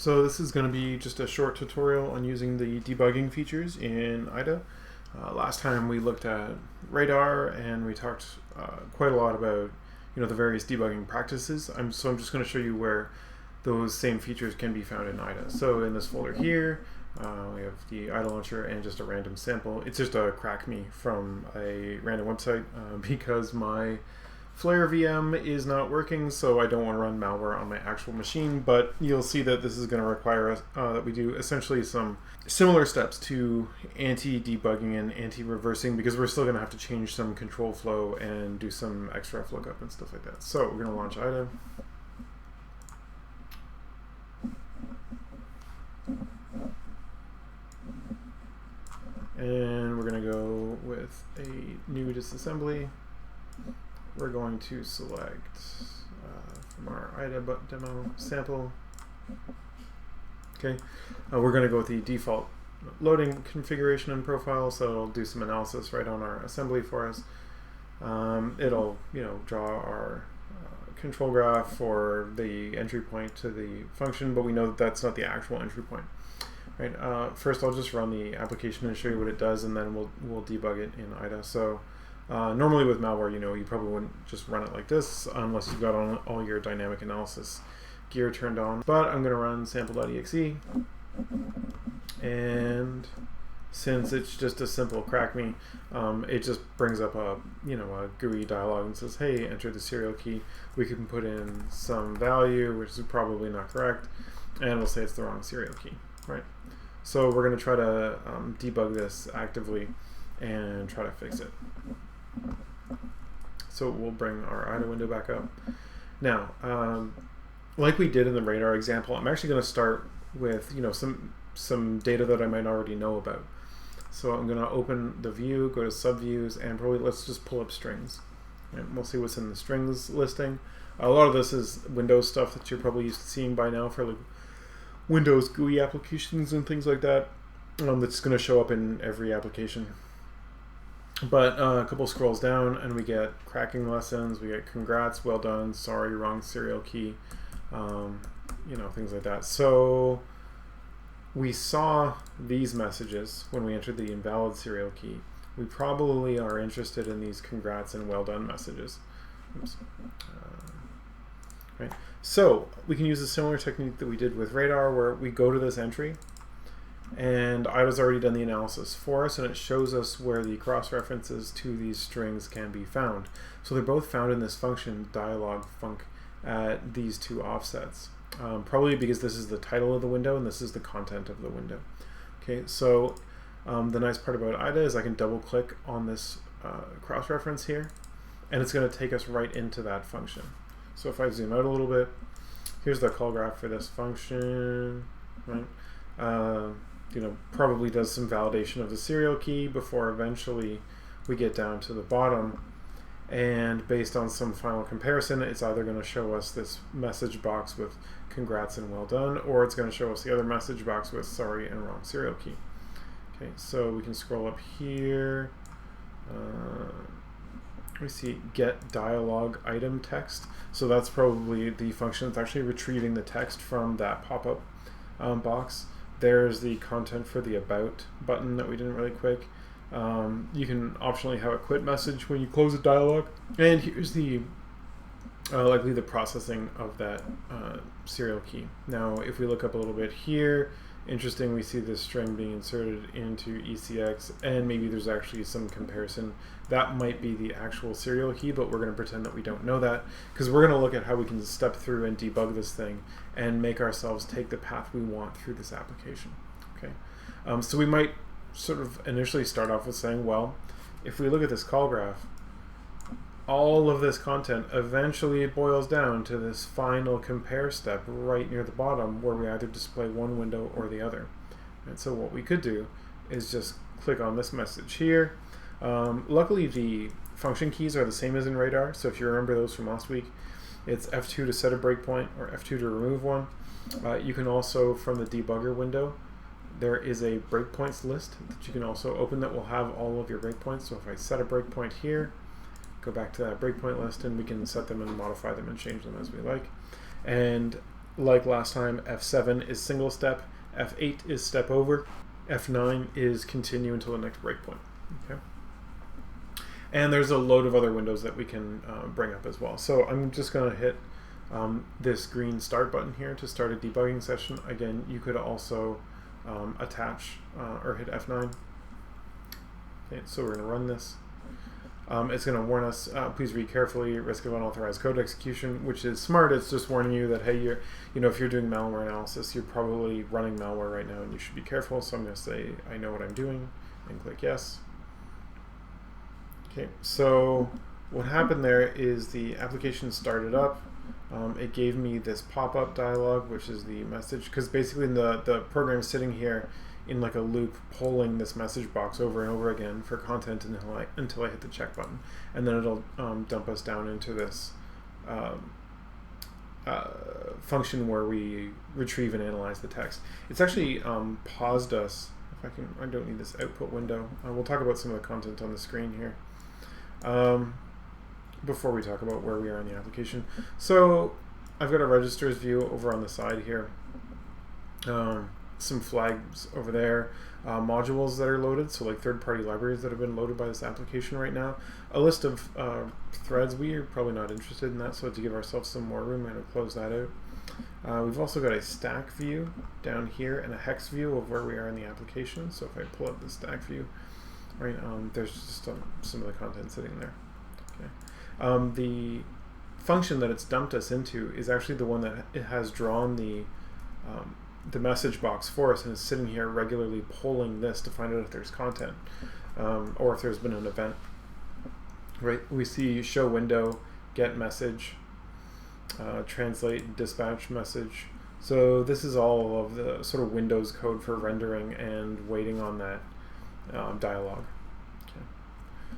So this is going to be just a short tutorial on using the debugging features in IDA. Last time we looked at radar and we talked quite a lot about the various debugging practices. So I'm just going to show you where those same features can be found in IDA. So in this folder here, we have the IDA launcher and just a random sample. It's just a CrackMe from a random website because my Flare VM is not working, so I don't want to run malware on my actual machine, but you'll see that this is going to require us that we do essentially some similar steps to anti-debugging and anti-reversing, because we're still going to have to change some control flow and do some xref lookup and stuff like that. So we're going to launch IDA. And we're going to go with a new disassembly. We're going to select from our IDA demo sample. Okay, we're going to go with the default loading configuration and profile, so it'll do some analysis right on our assembly for us. It'll draw our control graph for the entry point to the function, but we know that that's not the actual entry point. Right. First, I'll just run the application and show you what it does, and then we'll debug it in IDA. So. Normally with malware, you probably wouldn't just run it like this unless you've got all your dynamic analysis gear turned on. But I'm going to run sample.exe, and since it's just a simple CrackMe, it just brings up a GUI dialog and says, "Hey, enter the serial key." We can put in some value, which is probably not correct, and it'll say it's the wrong serial key. Right. So we're going to try to debug this actively and try to fix it. So we'll bring our IDA window back up. Now, like we did in the radar example, I'm actually going to start with some data that I might already know about. So I'm going to open the view, go to subviews, and probably let's just pull up strings. And we'll see what's in the strings listing. A lot of this is Windows stuff that you're probably used to seeing by now for like Windows GUI applications and things like that. That's going to show up in every application. But a couple scrolls down and we get cracking lessons, we get congrats, well done, sorry, wrong serial key, things like that. So we saw these messages when we entered the invalid serial key. We probably are interested in these congrats and well done messages. Oops. Right. So we can use a similar technique that we did with radar, where we go to this entry, and IDA's already done the analysis for us, and it shows us where the cross-references to these strings can be found. So they're both found in this function, dialog func, at these two offsets. Probably because this is the title of the window and this is the content of the window. Okay, so the nice part about IDA is I can double-click on this cross-reference here, and it's going to take us right into that function. So if I zoom out a little bit, here's the call graph for this function, right? Probably does some validation of the serial key before eventually we get down to the bottom, and based on some final comparison, it's either going to show us this message box with congrats and well done, or it's going to show us the other message box with sorry and wrong serial key. Okay, so we can scroll up here. We see get dialog item text. So that's probably the function that's actually retrieving the text from that pop-up box. There's the content for the about button that we didn't really click. You can optionally have a quit message when you close a dialog. And here's the likely the processing of that serial key. Now, if we look up a little bit here, interesting, we see this string being inserted into ECX, and maybe there's actually some comparison. That might be the actual serial key, but we're going to pretend that we don't know that, because we're going to look at how we can step through and debug this thing and make ourselves take the path we want through this application. Okay, so we might sort of initially start off with saying, well, if we look at this call graph, all of this content eventually boils down to this final compare step right near the bottom, where we either display one window or the other. And so what we could do is just click on this message here. Luckily, the function keys are the same as in radar, so if you remember those from last week, it's F2 to set a breakpoint or F2 to remove one. You can also, from the debugger window, there is a breakpoints list that you can also open that will have all of your breakpoints. So if I set a breakpoint here, go back to that breakpoint list, and we can set them and modify them and change them as we like. And like last time, F7 is single step, F8 is step over, F9 is continue until the next breakpoint. Okay. And there's a load of other windows that we can bring up as well. So I'm just going to hit this green start button here to start a debugging session. Again, you could also attach or hit F9. Okay, so we're going to run this. It's going to warn us, please read carefully, risk of unauthorized code execution, which is smart. It's just warning you that, hey, if you're doing malware analysis, you're probably running malware right now and you should be careful. So I'm going to say, I know what I'm doing, and click yes. Okay, so what happened there is the application started up. It gave me this pop-up dialog, which is the message, because basically the program is sitting here in like a loop, polling this message box over and over again for content until I hit the check button, and then it'll dump us down into this function where we retrieve and analyze the text. It's actually paused us. If I don't need this output window. We'll talk about some of the content on the screen here before we talk about where we are in the application. So I've got a registers view over on the side here. Some flags over there, modules that are loaded, so like third-party libraries that have been loaded by this application right now. A list of threads. We are probably not interested in that, so to give ourselves some more room, I'm going to close that out. We've also got a stack view down here and a hex view of where we are in the application. So if I pull up the stack view, right, there's just some of the content sitting there. Okay. The function that it's dumped us into is actually the one that it has drawn the message box for us and is sitting here regularly polling this to find out if there's content or if there's been an event. Right? We see show window, get message, translate, dispatch message. So this is all of the sort of Windows code for rendering and waiting on that dialog. Okay.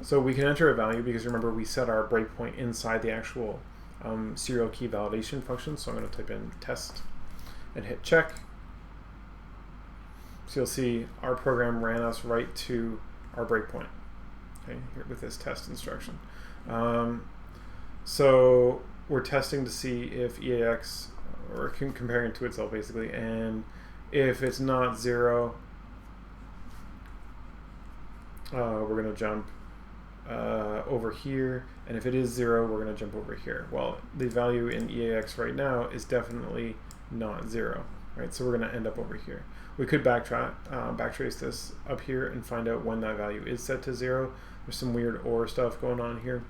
So we can enter a value because remember we set our breakpoint inside the actual serial key validation function. So I'm going to type in test and hit check. So you'll see our program ran us right to our breakpoint, okay, here with this test instruction. So we're testing to see if EAX, or comparing it to itself basically, and if it's not 0, we're going to jump over here, and if it is 0, we're going to jump over here. Well, the value in EAX right now is definitely not 0, right? So we're going to end up over here. We could backtrace this up here and find out when that value is set to 0. There's some weird OR stuff going on here.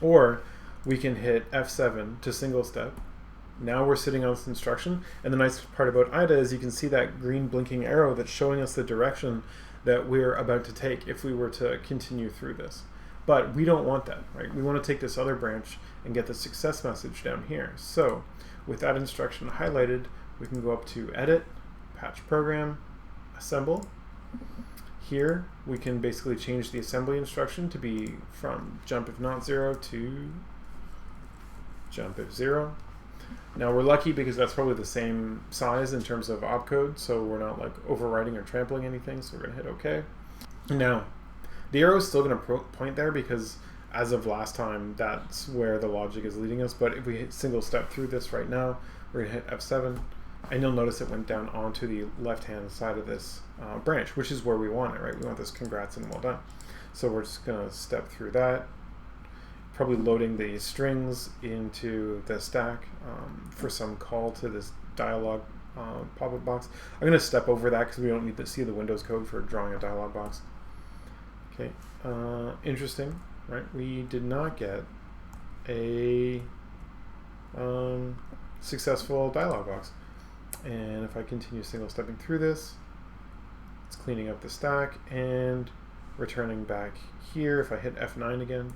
Or we can hit F7 to single step. Now we're sitting on this instruction, and the nice part about IDA is you can see that green blinking arrow that's showing us the direction that we're about to take if we were to continue through this. But we don't want that, right? We want to take this other branch and get the success message down here. So with that instruction highlighted, we can go up to Edit, Patch Program, Assemble. Here we can basically change the assembly instruction to be from jump if not 0 to jump if 0. Now we're lucky because that's probably the same size in terms of opcode, so we're not like overwriting or trampling anything, so we're going to hit OK. Now, the arrow is still going to point there because as of last time, that's where the logic is leading us, but if we hit single step through this right now, we're going to hit F7, and you'll notice it went down onto the left-hand side of this branch, which is where we want it, right? We want this congrats and well done. So we're just going to step through that, probably loading the strings into the stack for some call to this dialog pop-up box. I'm going to step over that because we don't need to see the Windows code for drawing a dialog box. Okay, interesting, right? We did not get a successful dialog box. And if I continue single stepping through this, it's cleaning up the stack and returning back here. If I hit F9 again,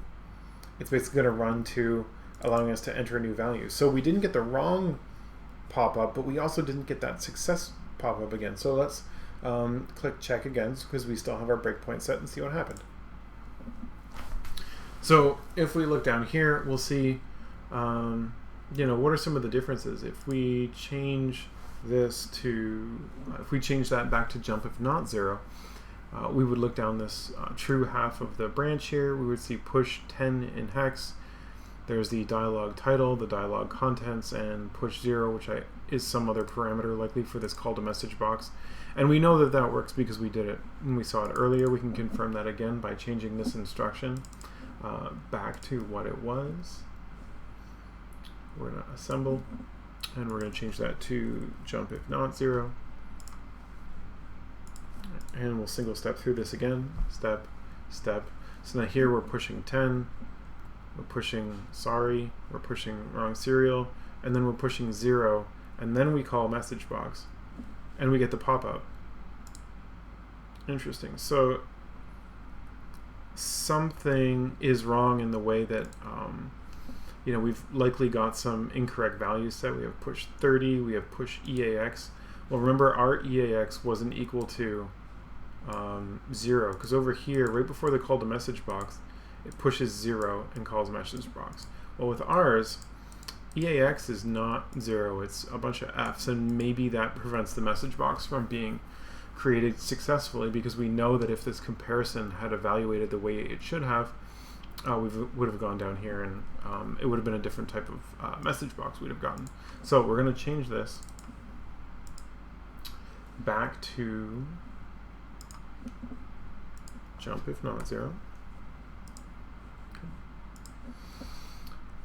it's basically going to run to allowing us to enter a new value. So we didn't get the wrong pop-up, but we also didn't get that success pop-up again. So let's click check again because we still have our breakpoint set and see what happened. So if we look down here, we'll see, what are some of the differences if we change this to, if we change that back to jump if not 0, we would look down this true half of the branch here. We would see push 10 in hex. There's the dialog title, the dialog contents, and push 0, which is some other parameter likely for this call to message box. And we know that that works because we did it when we saw it earlier. We can confirm that again by changing this instruction back to what it was. We're going to assemble, and we're going to change that to jump if not 0. And we'll single step through this again, step, step. So now here we're pushing 10, we're pushing sorry, we're pushing wrong serial, and then we're pushing 0, and then we call message box, and we get the pop-up. Interesting. So something is wrong in the way that you know, we've likely got some incorrect values set. We have push 30, we have push EAX. Well, remember our EAX wasn't equal to 0, because over here, right before the call to message box, it pushes 0 and calls message box. Well, with ours, EAX is not 0, it's a bunch of Fs, and maybe that prevents the message box from being created successfully, because we know that if this comparison had evaluated the way it should have, we would have gone down here, and it would have been a different type of message box we'd have gotten. So we're going to change this back to jump if not 0. Okay.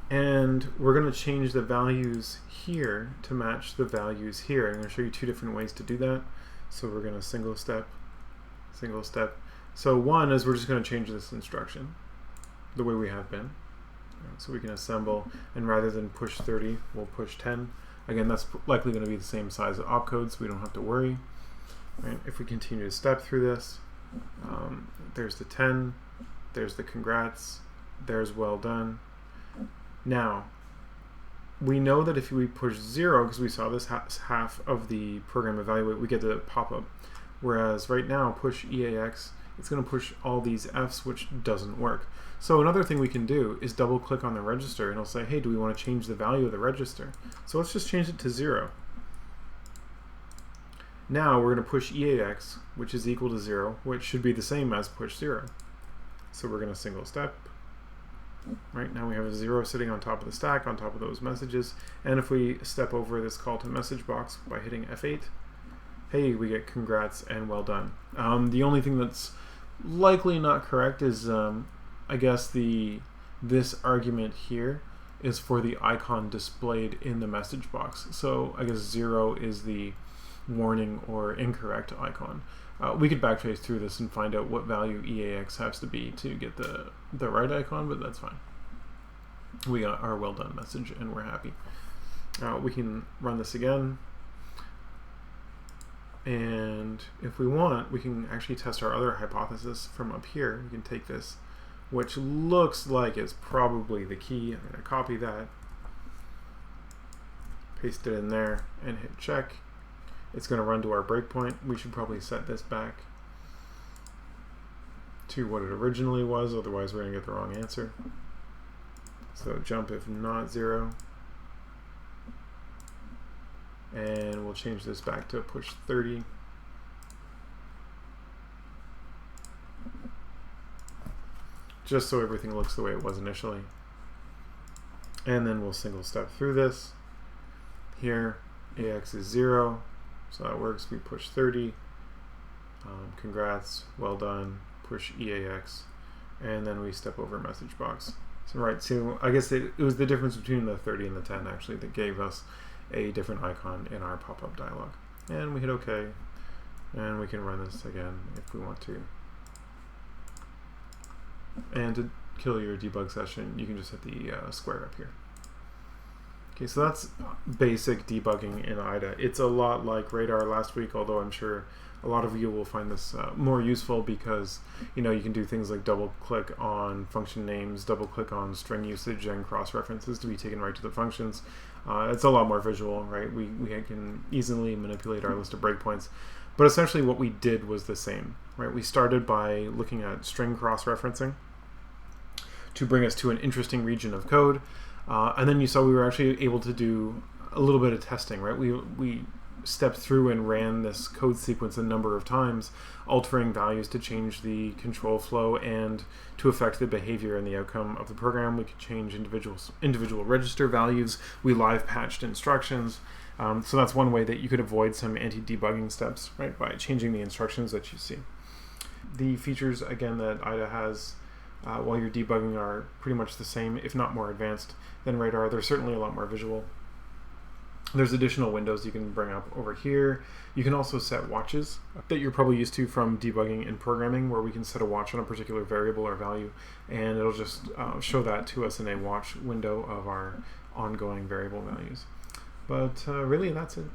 And we're going to change the values here to match the values here. I'm going to show you two different ways to do that. So we're going to single step, single step. So one is we're just going to change this instruction the way we have been. So we can assemble, and rather than push 30, we'll push 10. Again, that's likely going to be the same size of opcode, so we don't have to worry. Right? If we continue to step through this, there's the 10, there's the congrats, there's well done. Now, we know that if we push 0, because we saw this half of the program evaluate, we get the pop-up. Whereas right now, push EAX, it's going to push all these Fs, which doesn't work. So another thing we can do is double click on the register, and it'll say, hey, do we want to change the value of the register? So let's just change it to 0. Now we're going to push EAX, which is equal to 0, which should be the same as push 0. So we're going to single step. Right now we have a 0 sitting on top of the stack, on top of those messages. And if we step over this call to message box by hitting F8, hey, we get congrats and well done. The only thing that's likely not correct is, I guess, this argument here is for the icon displayed in the message box. So I guess 0 is the warning or incorrect icon. We could backtrace through this and find out what value EAX has to be to get the right icon, but that's fine. We got our well done message and we're happy. We can run this again. And if we want, we can actually test our other hypothesis from up here. We can take this, which looks like it's probably the key. I'm going to copy that, paste it in there, and hit check. It's going to run to our breakpoint. We should probably set this back to what it originally was, otherwise we're going to get the wrong answer. So jump if not 0. And we'll change this back to push 30. Just so everything looks the way it was initially. And then we'll single step through this. Here, AX is 0. So that works. We push 30. Congrats, well done. Push EAX, and then we step over message box. So right, so I guess it was the difference between the 30 and the 10 actually that gave us a different icon in our pop-up dialog. And we hit OK, and we can run this again if we want to. And to kill your debug session, you can just hit the square up here. Okay, so that's basic debugging in IDA. It's a lot like Radar last week, although I'm sure a lot of you will find this more useful because you can do things like double-click on function names, double-click on string usage and cross-references to be taken right to the functions. It's a lot more visual, right? We can easily manipulate our list of breakpoints. But essentially what we did was the same, right? We started by looking at string cross-referencing to bring us to an interesting region of code. And then you saw we were actually able to do a little bit of testing, right? We stepped through and ran this code sequence a number of times, altering values to change the control flow and to affect the behavior and the outcome of the program. We could change individual register values. We live patched instructions. So that's one way that you could avoid some anti-debugging steps, right, by changing the instructions that you see. The features, again, that IDA has while you're debugging are pretty much the same, if not more advanced than Radar. They're certainly a lot more visual. There's additional windows you can bring up over here. You can also set watches that you're probably used to from debugging and programming, where we can set a watch on a particular variable or value, and it'll just show that to us in a watch window of our ongoing variable values. But really, that's it.